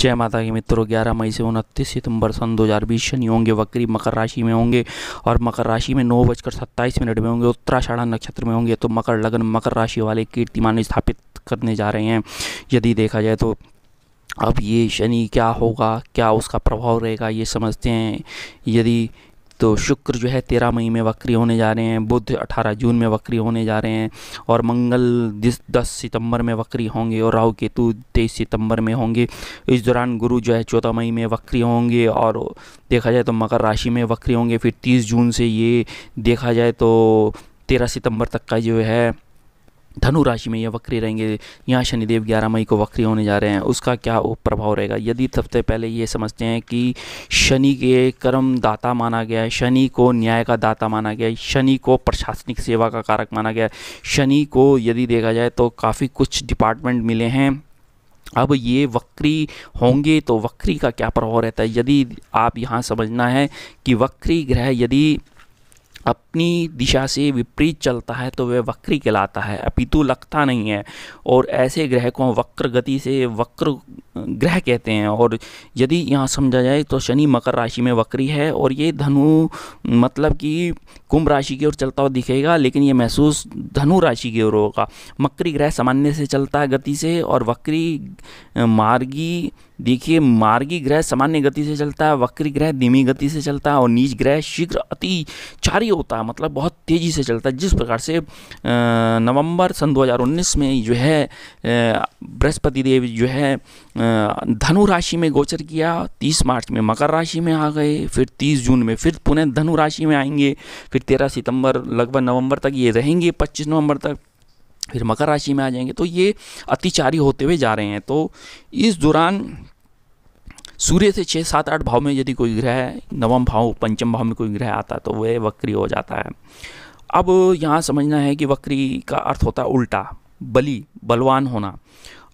जय माता की मित्रों, 11 मई से 29 सितंबर सन 2020 शनि होंगे वक्री मकर राशि में होंगे और मकर राशि में 9:27 में होंगे। उत्तराषाढ़ा नक्षत्र में होंगे तो मकर लगन मकर राशि वाले कीर्तिमान स्थापित करने जा रहे हैं। यदि देखा जाए तो अब ये शनि क्या होगा, क्या उसका प्रभाव रहेगा, ये समझते हैं। यदि तो शुक्र जो है 13 मई में वक्री होने जा रहे हैं, बुध 18 जून में वक्री होने जा रहे हैं और मंगल 10 सितंबर में वक्री होंगे और राहु केतु 23 सितंबर में होंगे। इस दौरान गुरु जो है 14 मई में वक्री होंगे और देखा जाए तो मकर राशि में वक्री होंगे। फिर 30 जून से ये देखा जाए तो 13 सितंबर तक का जो है धनु राशि में ये वक्री रहेंगे। यहाँ शनिदेव 11 मई को वक्री होने जा रहे हैं, उसका क्या प्रभाव रहेगा। यदि सबसे पहले ये समझते हैं कि शनि के कर्म दाता माना गया है, शनि को न्याय का दाता माना गया है, शनि को प्रशासनिक सेवा का कारक माना गया है। शनि को यदि देखा जाए तो काफ़ी कुछ डिपार्टमेंट मिले हैं। अब ये वक्री होंगे तो वक्री का क्या प्रभाव रहता है। यदि आप यहाँ समझना है कि वक्री ग्रह यदि अपनी दिशा से विपरीत चलता है तो वह वक्री कहलाता है, अपितु लगता नहीं है। और ऐसे ग्रह को वक्र गति से वक्र ग्रह कहते हैं। और यदि यहाँ समझा जाए तो शनि मकर राशि में वक्री है और ये धनु मतलब कि कुंभ राशि की ओर चलता हुआ दिखेगा, लेकिन ये महसूस धनु राशि की ओर होगा। मकरी ग्रह सामान्य से चलता है गति से और वक्री मार्गी, देखिए मार्गी ग्रह सामान्य गति से चलता है, वक्री ग्रह धीमी गति से चलता है और नीच ग्रह शीघ्र अतिचारी होता है, मतलब बहुत तेज़ी से चलता है। जिस प्रकार से नवंबर सन 2019 में जो है बृहस्पति देव जो है धनु राशि में गोचर किया, 30 मार्च में मकर राशि में आ गए, फिर 30 जून में फिर पुनः धनु राशि में आएंगे, फिर 13 सितंबर लगभग नवंबर तक ये रहेंगे, 25 नवंबर तक फिर मकर राशि में आ जाएंगे। तो ये अतिचारी होते हुए जा रहे हैं। तो इस दौरान सूर्य से 6, 7, 8 भाव में यदि कोई ग्रह नवम भाव पंचम भाव में कोई ग्रह आता है तो वह वक्री हो जाता है। अब यहाँ समझना है कि वक्री का अर्थ होता है उल्टा, बलवान होना।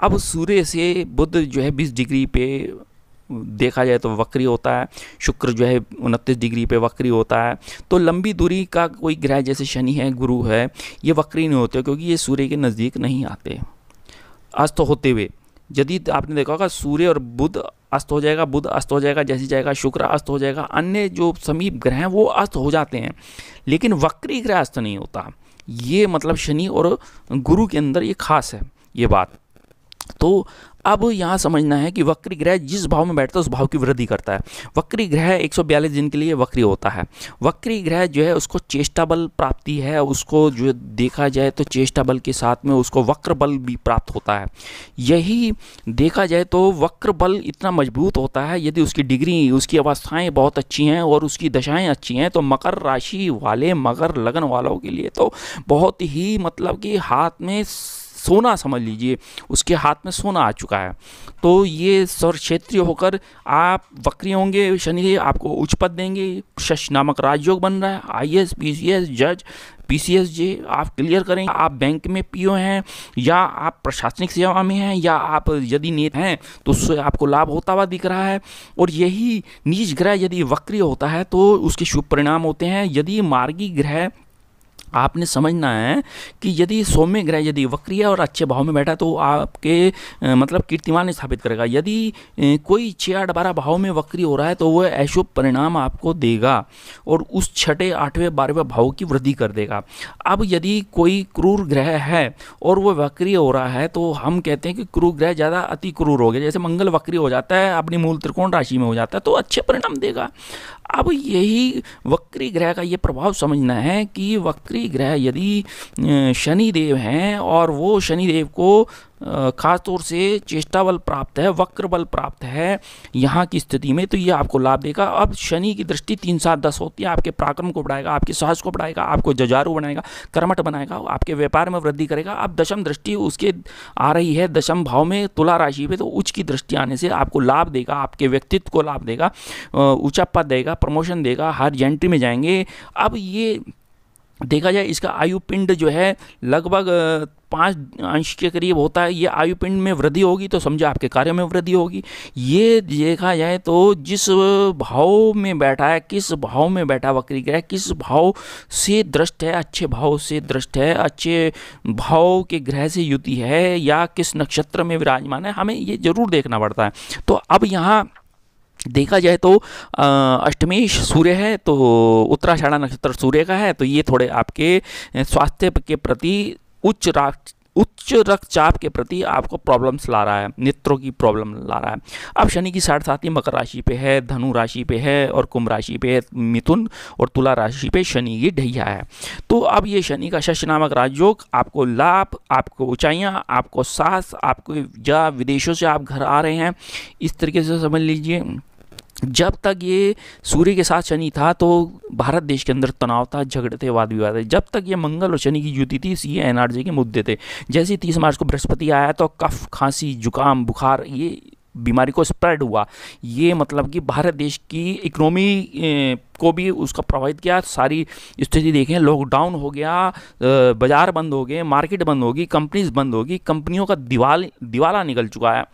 अब सूर्य से बुध जो है 20 डिग्री पे देखा जाए तो वक्री होता है, शुक्र जो है 29 डिग्री पे वक्री होता है। तो लंबी दूरी का कोई ग्रह जैसे शनि है, गुरु है, ये वक्री नहीं होते क्योंकि ये सूर्य के नज़दीक नहीं आते अस्त होते हुए। यदि आपने देखा होगा सूर्य और बुध अस्त हो जाएगा, बुध अस्त हो जाएगा, जैसे जाएगा शुक्र अस्त हो जाएगा, अन्य जो समीप ग्रह हैं वो अस्त हो जाते हैं, लेकिन वक्री ग्रह अस्त नहीं होता। ये मतलब शनि और गुरु के अंदर ये खास है ये बात। तो अब यहाँ समझना है कि वक्री ग्रह जिस भाव में बैठता है उस भाव की वृद्धि करता है। वक्री ग्रह 142 दिन के लिए वक्री होता है। वक्री ग्रह जो है उसको चेष्टा बल प्राप्ति है, उसको जो देखा जाए तो चेष्टा बल के साथ में उसको वक्र बल भी प्राप्त होता है। यही देखा जाए तो वक्र बल इतना मजबूत होता है यदि उसकी डिग्री, उसकी अवस्थाएं बहुत अच्छी हैं और उसकी दशाएं अच्छी हैं तो मकर राशि वाले, मकर लगन वालों के लिए तो बहुत ही मतलब कि हाथ में सोना समझ लीजिए, उसके हाथ में सोना आ चुका है। तो ये सर्व क्षेत्रीय होकर आप वक्री होंगे, शनि आपको उच्च पद देंगे, शश नामक राजयोग बन रहा है, IAS, PCS, जज, PCS जे आप क्लियर करेंगे। आप बैंक में PO हैं या आप प्रशासनिक सेवा में हैं या आप यदि नेता हैं तो उससे आपको लाभ होता हुआ दिख रहा है। और यही नीच ग्रह यदि वक्री होता है तो उसके शुभ परिणाम होते हैं। यदि मार्गी ग्रह, आपने समझना है कि यदि सौम्य ग्रह यदि वक्री है और अच्छे भाव में बैठा तो आपके मतलब कीर्तिमान स्थापित करेगा। यदि कोई 6, 8, 12 भाव में वक्री हो रहा है तो वह अशुभ परिणाम आपको देगा और उस 6ठे, 8वें, 12वें भाव की वृद्धि कर देगा। अब यदि कोई क्रूर ग्रह है और वह वक्री हो रहा है तो हम कहते हैं कि क्रूर ग्रह ज़्यादा अति क्रूर हो गया। जैसे मंगल वक्री हो जाता है, अपनी मूल त्रिकोण राशि में हो जाता है तो अच्छे परिणाम देगा। अब यही वक्री ग्रह का ये प्रभाव समझना है कि वक्री ग्रह यदि शनिदेव हैं और वो शनिदेव को खास तौर से चेष्टा बल प्राप्त है, वक्र बल प्राप्त है यहाँ की स्थिति में, तो ये आपको लाभ देगा। अब शनि की दृष्टि 3, 7, 10 होती है, आपके पराक्रम को बढ़ाएगा, आपके साहस को बढ़ाएगा, आपको जुझारू बनाएगा, कर्मठ बनाएगा, आपके व्यापार में वृद्धि करेगा। अब दशम दृष्टि उसके आ रही है दशम भाव में तुला राशि पे, तो उच्च की दृष्टि आने से आपको लाभ देगा, आपके व्यक्तित्व को लाभ देगा, ऊंचा पद देगा, प्रमोशन देगा, हर एंट्री में जाएंगे। अब ये देखा जाए इसका आयु पिंड जो है लगभग 5 के करीब होता है, ये आयु पिंड में वृद्धि होगी तो समझो आपके कार्य में वृद्धि होगी। ये देखा जाए तो जिस भाव में बैठा है, किस भाव में बैठा वक्री ग्रह, किस भाव से दृष्ट है, अच्छे भाव से दृष्ट है, अच्छे भाव के ग्रह से युति है, या किस नक्षत्र में विराजमान है, हमें ये जरूर देखना पड़ता है। तो अब यहाँ देखा जाए तो अष्टमेश सूर्य है, तो उत्तराषाढ़ा नक्षत्र सूर्य का है, तो ये थोड़े आपके स्वास्थ्य के प्रति उच्च रक्तचाप के प्रति आपको प्रॉब्लम्स ला रहा है, नेत्रों की प्रॉब्लम ला रहा है। अब शनि की 7.5 मकर राशि पे है, धनु राशि पे है, और कुंभ राशि पे है मिथुन, और तुला राशि पे शनि की ढैया है। तो अब ये शनि का शश नामक राजयोग आपको लाभ, आपको ऊंचाइयाँ, आपको साहस, आपको या विदेशों से आप घर आ रहे हैं, इस तरीके से समझ लीजिए। जब तक ये सूर्य के साथ शनि था तो भारत देश के अंदर तनाव था, झगड़े थे, वाद विवाद थे। जब तक ये मंगल और शनि की युति थी, ये एनर्जी के मुद्दे थे। जैसे 30 मार्च को बृहस्पति आया तो कफ, खांसी, जुकाम, बुखार, ये बीमारी को स्प्रेड हुआ। ये मतलब कि भारत देश की इकोनॉमी को भी उसका प्रभावित किया। सारी स्थिति देखें, लॉकडाउन हो गया, बाजार बंद हो गए, मार्केट बंद होगी, कंपनीज बंद होगी, कंपनियों का दिवाला निकल चुका है।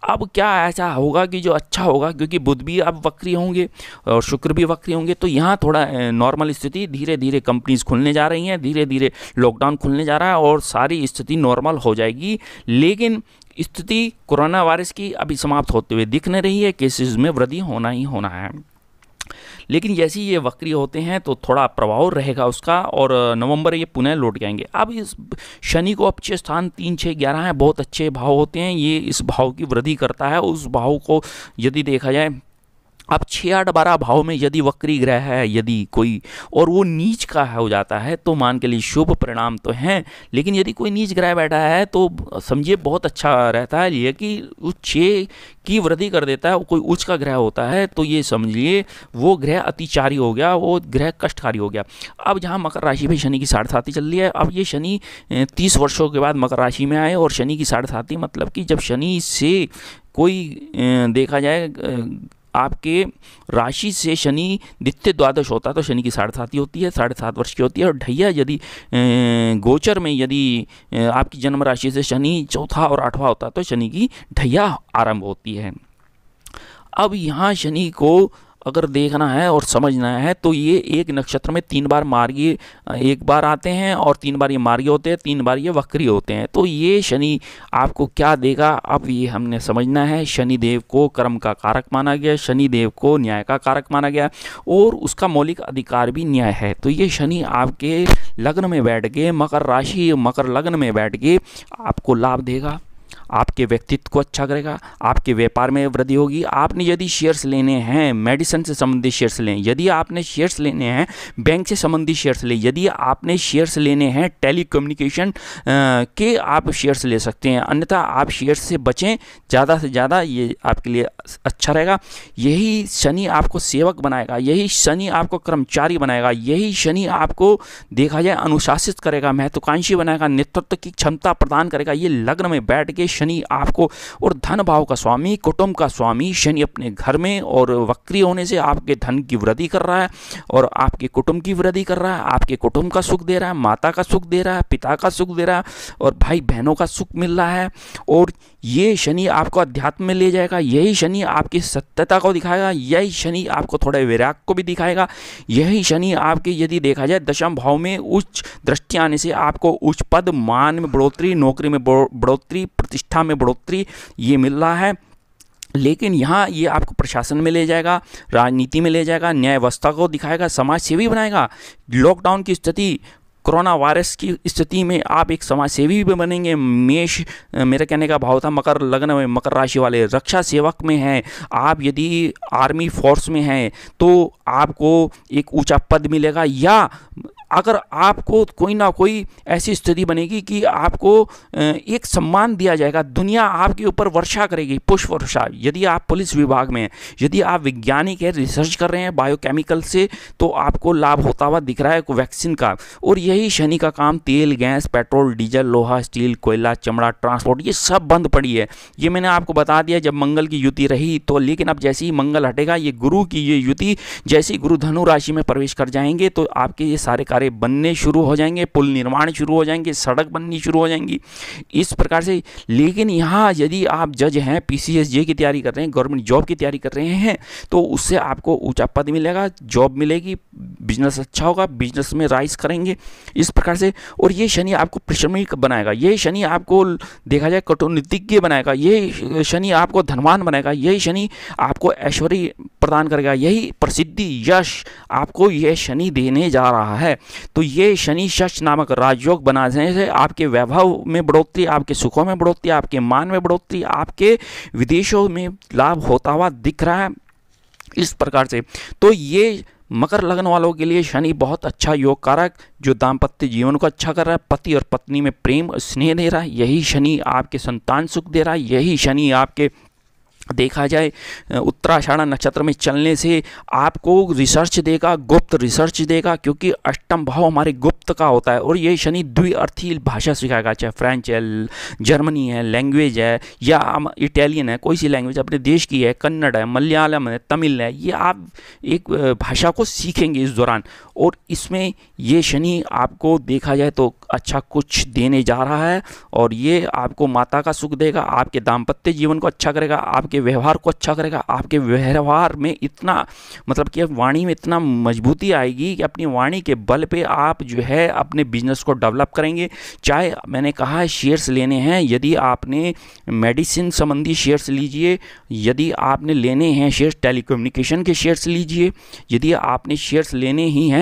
अब क्या ऐसा होगा कि जो अच्छा होगा, क्योंकि बुध भी अब वक्री होंगे और शुक्र भी वक्री होंगे, तो यहाँ थोड़ा नॉर्मल स्थिति, धीरे धीरे कंपनीज खुलने जा रही हैं, धीरे धीरे लॉकडाउन खुलने जा रहा है और सारी स्थिति नॉर्मल हो जाएगी। लेकिन स्थिति कोरोना वायरस की अभी समाप्त होते हुए दिख नहीं रही है, केसेस में वृद्धि होना ही होना है। लेकिन जैसे ही ये वक्री होते हैं तो थोड़ा प्रभाव रहेगा उसका, और नवंबर ये पुनः लौट जाएंगे। अब इस शनि को अच्छे स्थान 3, 6, 11 हैं, बहुत अच्छे भाव होते हैं, ये इस भाव की वृद्धि करता है। उस भाव को यदि देखा जाए, अब 6, 8, 12 भाव में यदि वक्री ग्रह है, यदि कोई और वो नीच का हो जाता है तो मान के लिए शुभ परिणाम तो हैं, लेकिन यदि कोई नीच ग्रह बैठा है तो समझिए बहुत अच्छा रहता है। ये कि उस 6 की वृद्धि कर देता है। कोई उच्च का ग्रह होता है तो ये समझिए वो ग्रह अतिचारी हो गया, वो ग्रह कष्टकारी हो गया। अब जहाँ मकर राशि में शनि की 7.5 चल रही है, अब ये शनि 30 वर्षों के बाद मकर राशि में आए, और शनि की 7.5 मतलब कि जब शनि से कोई देखा जाए आपके राशि से शनि द्वितीय द्वादश होता है तो शनि की 7.5 होती है, 7.5 वर्ष की होती है। और ढैया यदि गोचर में यदि आपकी जन्म राशि से शनि 4था और 8वां होता है तो शनि की ढैया आरंभ होती है। अब यहाँ शनि को अगर देखना है और समझना है तो ये एक नक्षत्र में 3 बार मार्गी, एक बार आते हैं और 3 बार ये मार्गी होते हैं, 3 बार ये वक्री होते हैं। तो ये शनि आपको क्या देगा, अब ये हमने समझना है। शनि देव को कर्म का कारक माना गया, शनि देव को न्याय का कारक माना गया, और उसका मौलिक अधिकार भी न्याय है। तो ये शनि आपके लग्न में बैठ के, मकर राशि मकर लग्न में बैठ के आपको लाभ देगा, आपके व्यक्तित्व को अच्छा करेगा, आपके व्यापार में वृद्धि होगी। आपने यदि शेयर्स लेने हैं, मेडिसिन से संबंधित शेयर्स लें, यदि आपने शेयर्स लेने हैं बैंक से संबंधित शेयर्स लें, यदि आपने शेयर्स लेने हैं टेलीकम्युनिकेशन के, आप शेयर्स ले सकते हैं। अन्यथा आप शेयर्स से बचें ज़्यादा से ज़्यादा, ये आपके लिए अच्छा रहेगा। यही शनि आपको सेवक बनाएगा, यही शनि आपको कर्मचारी बनाएगा, यही शनि आपको देखा जाए अनुशासित करेगा, महत्वाकांक्षी बनाएगा, नेतृत्व की क्षमता प्रदान करेगा। ये लग्न में बैठ के शनि आपको, और धन भाव का स्वामी, कुटुंब का स्वामी शनि अपने घर में, और वक्री होने से आपके धन की वृद्धि कर रहा है और आपके कुटुंब की वृद्धि कर रहा है। आपके कुटुंब का सुख दे रहा है, माता का सुख दे रहा है, पिता का सुख दे रहा है, और भाई बहनों का सुख मिल रहा है। और ये शनि आपको अध्यात्म में ले जाएगा, यही शनि आपकी सत्यता को दिखाएगा, यही शनि आपको थोड़े वैराग को भी दिखाएगा। यही शनि आपके यदि देखा जाए दशम भाव में उच्च दृष्टि आने से आपको उच्च पद, मान में बढ़ोतरी, नौकरी में बढ़ोतरी, प्रतिष्ठा में बढ़ोतरी ये मिल रहा है। लेकिन यहाँ ये आपको प्रशासन में ले जाएगा, राजनीति में ले जाएगा, न्याय व्यवस्था को दिखाएगा, समाज सेवी बनाएगा। लॉकडाउन की स्थिति, कोरोना वायरस की स्थिति में आप एक समाज सेवी भी बनेंगे। मेष, मेरा कहने का भाव था मकर लग्न में, मकर राशि वाले रक्षा सेवक में हैं आप, यदि आर्मी फोर्स में हैं तो आपको एक ऊंचा पद मिलेगा, या अगर आपको कोई ना कोई ऐसी स्थिति बनेगी कि आपको एक सम्मान दिया जाएगा, दुनिया आपके ऊपर वर्षा करेगी, पुष्प वर्षा। यदि आप पुलिस विभाग में हैं, यदि आप वैज्ञानिक है, रिसर्च कर रहे हैं बायोकेमिकल से, तो आपको लाभ होता हुआ दिख रहा है वैक्सीन का। और यही शनि का काम तेल, गैस, पेट्रोल, डीजल, लोहा, स्टील, कोयला, चमड़ा, ट्रांसपोर्ट, ये सब बंद पड़ी है। ये मैंने आपको बता दिया जब मंगल की युति रही तो। लेकिन अब जैसे ही मंगल हटेगा, ये गुरु की ये युति, जैसे ही गुरु धनु राशि में प्रवेश कर जाएंगे तो आपके ये सारे कार्य हमारे बनने शुरू हो जाएंगे, पुल निर्माण शुरू हो जाएंगे, सड़क बननी शुरू हो जाएंगी इस प्रकार से। लेकिन यहाँ यदि आप जज हैं, PCSJ की तैयारी कर रहे हैं, गवर्नमेंट जॉब की तैयारी कर रहे हैं, तो उससे आपको ऊंचा पद मिलेगा, जॉब मिलेगी, बिजनेस अच्छा होगा, बिजनेस में राइज करेंगे इस प्रकार से। और ये शनि आपको परिश्रमिक बनाएगा, ये शनि आपको देखा जाए कटुनीतिज्ञ बनाएगा, ये शनि आपको धनवान बनाएगा, यही शनि आपको ऐश्वर्य प्रदान करेगा, यही प्रसिद्धि यश आपको यह शनि देने जा रहा है। तो ये शनि शश नामक राजयोग बनाने से आपके वैभव में बढ़ोतरी, आपके सुखों में बढ़ोतरी, आपके मान में बढ़ोतरी, आपके विदेशों में लाभ होता हुआ दिख रहा है इस प्रकार से। तो ये मकर लग्न वालों के लिए शनि बहुत अच्छा योग कारक, जो दाम्पत्य जीवन को अच्छा कर रहा है, पति और पत्नी में प्रेम स्नेह दे रहा है, यही शनि आपके संतान सुख दे रहा है, यही शनि आपके देखा जाए उत्तराषाढ़ नक्षत्र में चलने से आपको रिसर्च देगा, गुप्त रिसर्च देगा, क्योंकि अष्टम भाव हमारे गुप्त का होता है। और ये शनि द्विअर्थी भाषा सिखाएगा, चाहे फ्रेंच है, जर्मनी है, लैंग्वेज है, या इटालियन है, कोई सी लैंग्वेज अपने देश की है, कन्नड़ है, मलयालम है, तमिल है, ये आप एक भाषा को सीखेंगे इस दौरान। और इसमें ये शनि आपको देखा जाए तो अच्छा कुछ देने जा रहा है, और ये आपको माता का सुख देगा, आपके दाम्पत्य जीवन को अच्छा करेगा, आपके व्यवहार को अच्छा करेगा, आपके व्यवहार में इतना मतलब कि वाणी में इतना मजबूती आएगी कि अपनी वाणी के बल पे आप जो है अपने बिजनेस को डेवलप करेंगे। चाहे मैंने कहा है शेयर्स लेने हैं, यदि आपने मेडिसिन संबंधी शेयर्स लीजिए, यदि आपने लेने हैं शेयर्स टेलीकम्युनिकेशन के शेयर्स लीजिए, यदि आपने शेयर्स लेने ही हैं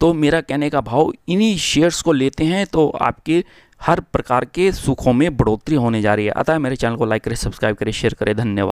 तो मेरा कहने का भाव इन्हीं शेयर्स को लेते हैं तो आपके हर प्रकार के सुखों में बढ़ोतरी होने जा रही है। अतः मेरे चैनल को लाइक करें, सब्सक्राइब करें, शेयर करें। धन्यवाद।